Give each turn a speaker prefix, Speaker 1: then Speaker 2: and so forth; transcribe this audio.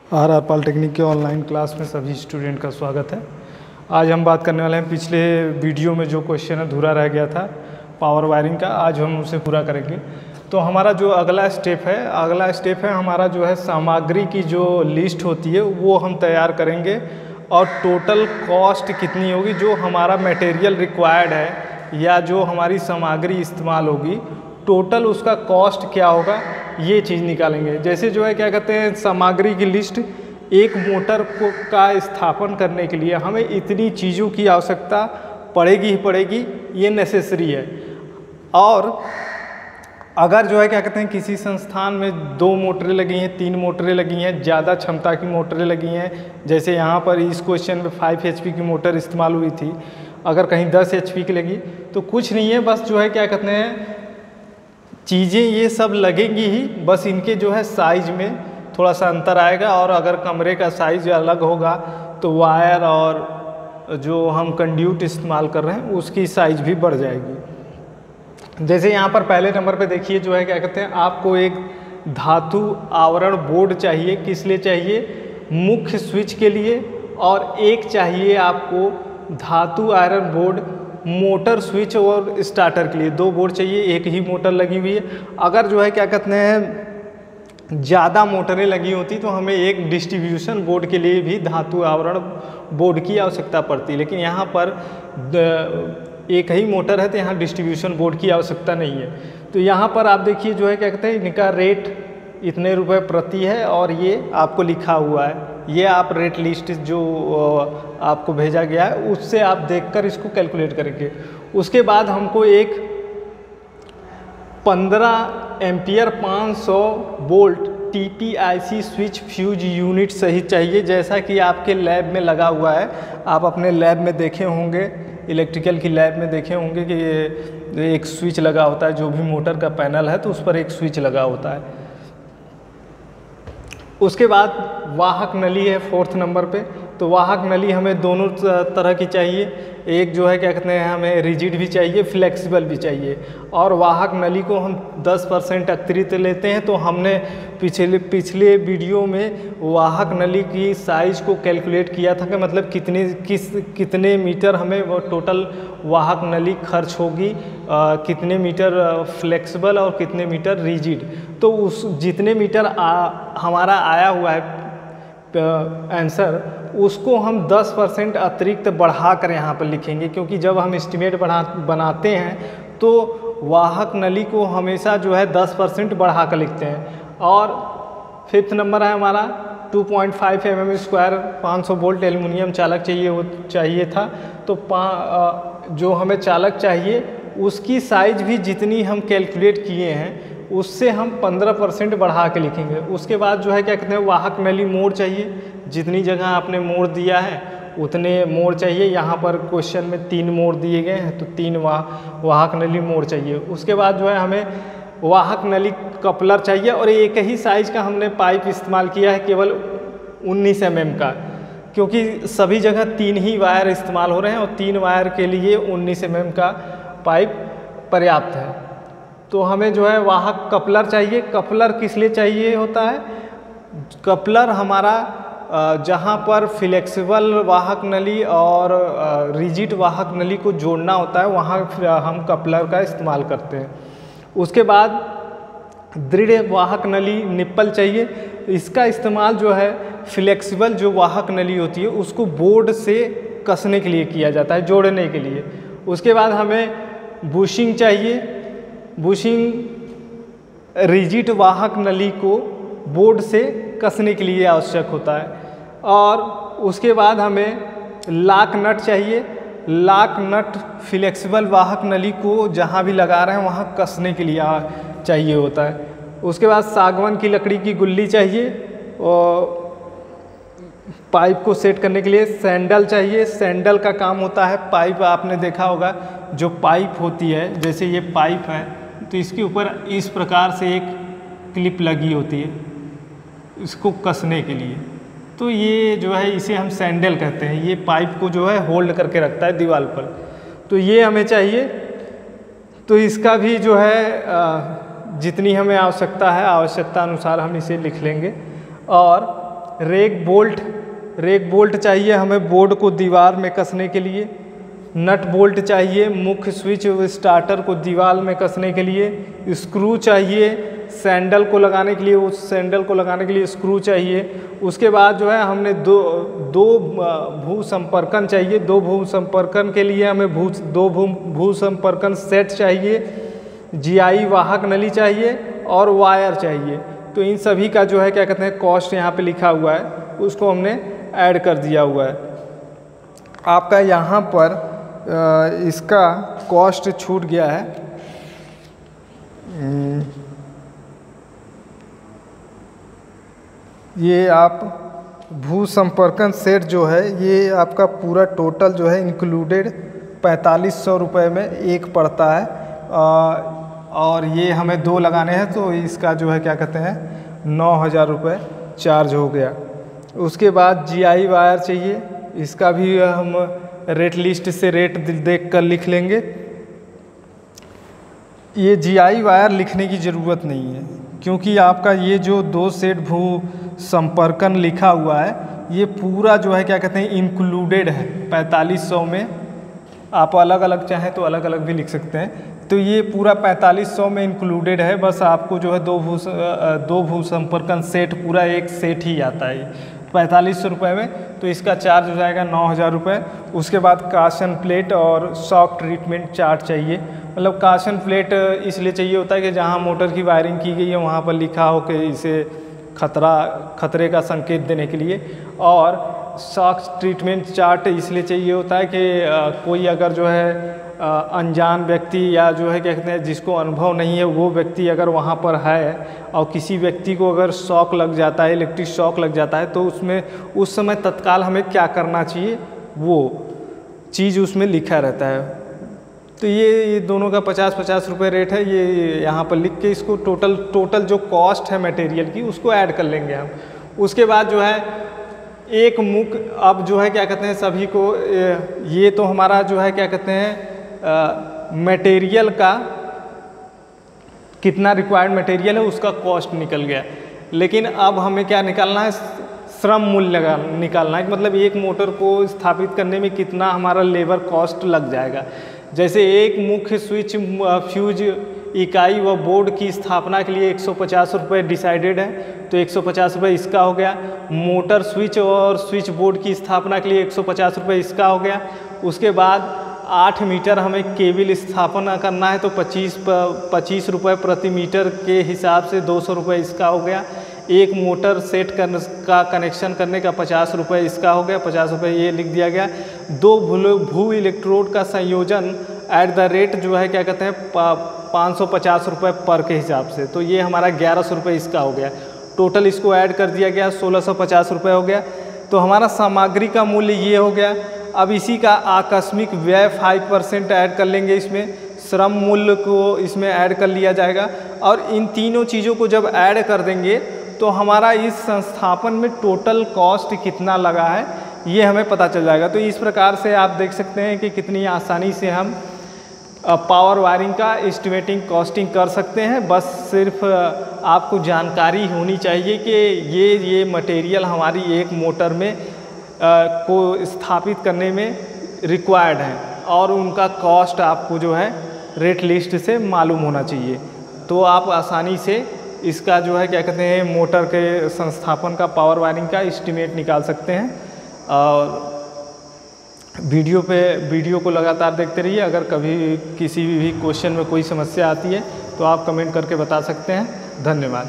Speaker 1: Are polytechnic के online class में सभी स्टूडेंट का स्वागत है। आज हम बात करने वाले हैं पिछले वीडियो में जो क्वेश्चन अधूरा रह गया था पावर वायरिंग का, आज हम उसे पूरा करेंगे। तो हमारा जो अगला स्टेप है हमारा जो है सामग्री की जो लिस्ट होती है वो हम तैयार करेंगे और टोटल कॉस्ट कितनी होगी, जो हमारा मटेरियल रिक्वायर्ड है या जो हमारी सामग्री इस्तेमाल होगी टोटल उसका कॉस्ट क्या होगा ये चीज़ निकालेंगे। जैसे जो है क्या कहते हैं सामग्री की लिस्ट, एक मोटर को का स्थापन करने के लिए हमें इतनी चीज़ों की आवश्यकता पड़ेगी ही पड़ेगी, ये नेसेसरी है। और अगर जो है क्या कहते हैं किसी संस्थान में 2 मोटरें लगी हैं, 3 मोटरें लगी हैं, ज़्यादा क्षमता की मोटरें लगी हैं, जैसे यहाँ पर इस क्वेश्चन में 5 HP की मोटर इस्तेमाल हुई थी, अगर कहीं 10 HP की लगी तो कुछ नहीं है, बस जो है क्या कहते हैं चीज़ें ये सब लगेंगी ही, बस इनके जो है साइज में थोड़ा सा अंतर आएगा। और अगर कमरे का साइज अलग होगा तो वायर और जो हम कंड्यूट इस्तेमाल कर रहे हैं उसकी साइज भी बढ़ जाएगी। जैसे यहाँ पर पहले नंबर पे देखिए जो है क्या कहते हैं आपको एक धातु आवरण बोर्ड चाहिए। किस लिए चाहिए? मुख्य स्विच के लिए, और एक चाहिए आपको धातु आयरन बोर्ड मोटर स्विच और स्टार्टर के लिए। 2 बोर्ड चाहिए, एक ही मोटर लगी हुई है। अगर जो है क्या कहते हैं ज़्यादा मोटरें लगी होती तो हमें एक डिस्ट्रीब्यूशन बोर्ड के लिए भी धातु आवरण बोर्ड की आवश्यकता पड़ती, लेकिन यहाँ पर एक ही मोटर है तो यहाँ डिस्ट्रीब्यूशन बोर्ड की आवश्यकता नहीं है। तो यहाँ पर आप देखिए जो है क्या कहते हैं इनका रेट इतने रुपए प्रति है और ये आपको लिखा हुआ है। ये आप रेट लिस्ट जो आपको भेजा गया है उससे आप देखकर इसको कैलकुलेट करेंगे। उसके बाद हमको एक 15 ampere 500 volt TPIC switch fuse unit सही चाहिए, जैसा कि आपके लैब में लगा हुआ है। आप अपने लैब में देखे होंगे, इलेक्ट्रिकल की लैब में देखे होंगे कि ये एक स्विच लगा होता है, जो भी मोटर का पैनल है तो उस पर एक स्विच लगा होता है। उसके बाद वाहक नली है 4th नंबर पे। तो वाहक नली हमें दोनों तरह की चाहिए, एक जो है क्या कहते हैं हमें रिजिड भी चाहिए, फ्लेक्सिबल भी चाहिए। और वाहक नली को हम 10% अतिरिक्त लेते हैं। तो हमने पिछले वीडियो में वाहक नली की साइज़ को कैलकुलेट किया था कि मतलब कितने मीटर हमें वो टोटल वाहक नली खर्च होगी, कितने मीटर फ्लेक्सिबल और कितने मीटर रिजिड। तो उस जितने मीटर हमारा आया हुआ है आंसर, उसको हम 10% अतिरिक्त बढ़ा कर यहाँ पर लिखेंगे, क्योंकि जब हम एस्टिमेट बनाते हैं तो वाहक नली को हमेशा जो है 10% बढ़ा कर लिखते हैं। और 5th नंबर है हमारा 2.5 mm² 500 वोल्ट एल्युमिनियम चालक चाहिए था। तो जो हमें चालक चाहिए उसकी साइज भी जितनी हम कैलकुलेट किए हैं उससे हम 15% बढ़ा के लिखेंगे। उसके बाद जो है क्या कहते हैं वाहक नली मोड़ चाहिए, जितनी जगह आपने मोड़ दिया है उतने मोड़ चाहिए। यहाँ पर क्वेश्चन में 3 मोड़ दिए गए हैं तो 3 वाहक नली मोड़ चाहिए। उसके बाद जो है हमें वाहक नली कपलर चाहिए, और एक ही साइज का हमने पाइप इस्तेमाल किया है, केवल 19 mm का, क्योंकि सभी जगह 3 ही वायर इस्तेमाल हो रहे हैं और 3 वायर के लिए 19 mm का पाइप पर्याप्त है। तो हमें जो है वाहक कपलर चाहिए। कपलर किस लिए चाहिए होता है? कपलर हमारा जहाँ पर फ्लेक्सिबल वाहक नली और रिजिड वाहक नली को जोड़ना होता है वहाँ हम कपलर का इस्तेमाल करते हैं। उसके बाद दृढ़ वाहक नली निप्पल चाहिए। इसका इस्तेमाल जो है फ्लेक्सिबल जो वाहक नली होती है उसको बोर्ड से कसने के लिए किया जाता है, जोड़ने के लिए। उसके बाद हमें बुशिंग चाहिए। बुशिंग रिजिड वाहक नली को बोर्ड से कसने के लिए आवश्यक होता है। और उसके बाद हमें लॉक नट चाहिए। लॉक नट फ्लेक्सिबल वाहक नली को जहाँ भी लगा रहे हैं वहाँ कसने के लिए चाहिए होता है। उसके बाद सागवान की लकड़ी की गुल्ली चाहिए, और पाइप को सेट करने के लिए सैंडल चाहिए। सैंडल का काम होता है पाइप, आपने देखा होगा जो पाइप होती है, जैसे ये पाइप है तो इसके ऊपर इस प्रकार से एक क्लिप लगी होती है इसको कसने के लिए। तो ये जो है इसे हम सैंडल कहते हैं। ये पाइप को जो है होल्ड करके रखता है दीवार पर, तो ये हमें चाहिए। तो इसका भी जो है जितनी हमें आवश्यकता है आवश्यकता अनुसार हम इसे लिख लेंगे। और रेक बोल्ट चाहिए हमें बोर्ड को दीवार में कसने के लिए। नट बोल्ट चाहिए मुख्य स्विच स्टार्टर को दीवार में कसने के लिए। स्क्रू चाहिए सैंडल को लगाने के लिए, उस सैंडल को लगाने के लिए स्क्रू चाहिए। उसके बाद जो है हमने दो भू संपर्कन चाहिए। दो भू संपर्कन के लिए हमें दो भू संपर्कन सेट चाहिए। जीआई वाहक नली चाहिए और वायर चाहिए। तो इन सभी का जो है क्या कहते हैं कॉस्ट यहाँ पे लिखा हुआ है, उसको हमने ऐड कर दिया हुआ है। आपका यहाँ पर इसका कॉस्ट छूट गया है। ये आप भू संपर्कन सेट जो है ये आपका पूरा टोटल जो है इंक्लूडेड 4500 रुपये में एक पड़ता है। और ये हमें 2 लगाने हैं तो इसका जो है क्या कहते हैं 9000 रुपये चार्ज हो गया। उसके बाद जीआई वायर चाहिए, इसका भी हम रेट लिस्ट से रेट देख कर लिख लेंगे। ये जीआई वायर लिखने की ज़रूरत नहीं है क्योंकि आपका ये जो 2 सेट भू संपर्कन लिखा हुआ है ये पूरा जो है क्या कहते हैं इंक्लूडेड है 4500 में। आप अलग अलग चाहें तो अलग अलग भी लिख सकते हैं। तो ये पूरा 4500 में इंक्लूडेड है। बस आपको जो है दो भू संपर्कन सेट पूरा एक सेट ही आता है 4500 रुपये में। तो इसका चार्ज हो जाएगा 9000 रुपये। उसके बाद काशन प्लेट और शॉक ट्रीटमेंट चार्ट चाहिए। मतलब काशन प्लेट इसलिए चाहिए होता है कि जहाँ मोटर की वायरिंग की गई है वहाँ पर लिखा हो कि इसे खतरे का संकेत देने के लिए। और शॉक ट्रीटमेंट चार्ट इसलिए चाहिए होता है कि कोई अगर जो है अनजान व्यक्ति या जो है क्या कहते हैं जिसको अनुभव नहीं है वो व्यक्ति अगर वहाँ पर है और किसी व्यक्ति को अगर शॉक लग जाता है, इलेक्ट्रिक शॉक लग जाता है, तो उसमें उस समय तत्काल हमें क्या करना चाहिए वो चीज़ उसमें लिखा रहता है। तो ये दोनों का 50-50 रुपये रेट है। ये यहाँ पर लिख के इसको टोटल जो कॉस्ट है मटेरियल की उसको ऐड कर लेंगे हम। उसके बाद जो है एक मुख अब जो है क्या कहते हैं सभी को ये तो हमारा जो है क्या कहते हैं मटेरियल का कितना रिक्वायर्ड मटेरियल है उसका कॉस्ट निकल गया। लेकिन अब हमें क्या निकालना है श्रम मूल्य निकालना है। मतलब एक मोटर को स्थापित करने में कितना हमारा लेबर कॉस्ट लग जाएगा। जैसे एक मुख्य स्विच फ्यूज इकाई व बोर्ड की स्थापना के लिए 150 रुपये डिसाइडेड है, तो 150 रुपये इसका हो गया। मोटर स्विच और स्विच बोर्ड की स्थापना के लिए 150 रुपये इसका हो गया। उसके बाद 8 मीटर हमें केबल स्थापना करना है तो 25 रुपये प्रति मीटर के हिसाब से 200 रुपये इसका हो गया। एक मोटर सेट का कनेक्शन करने का 50 रुपये इसका हो गया, 50 रुपये ये लिख दिया गया। 2 भू इलेक्ट्रोड का संयोजन एट द रेट जो है क्या कहते हैं 550 रुपये पर के हिसाब से, तो ये हमारा 1100 रुपये इसका हो गया। टोटल इसको ऐड कर दिया गया 1650 रुपये हो गया। तो हमारा सामग्री का मूल्य ये हो गया। अब इसी का आकस्मिक व्यय 5% ऐड कर लेंगे, इसमें श्रम मूल्य को इसमें ऐड कर लिया जाएगा। और इन तीनों चीज़ों को जब ऐड कर देंगे तो हमारा इस संस्थापन में टोटल कॉस्ट कितना लगा है ये हमें पता चल जाएगा। तो इस प्रकार से आप देख सकते हैं कि कितनी आसानी से हम पावर वायरिंग का एस्टिमेटिंग कॉस्टिंग कर सकते हैं। बस सिर्फ आपको जानकारी होनी चाहिए कि ये मटेरियल हमारी एक मोटर में को स्थापित करने में रिक्वायर्ड है और उनका कॉस्ट आपको जो है रेट लिस्ट से मालूम होना चाहिए। तो आप आसानी से इसका जो है क्या कहते हैं मोटर के संस्थापन का पावर वायरिंग का एस्टिमेट निकाल सकते हैं। और वीडियो को लगातार देखते रहिए। अगर कभी किसी भी क्वेश्चन में कोई समस्या आती है तो आप कमेंट करके बता सकते हैं। धन्यवाद।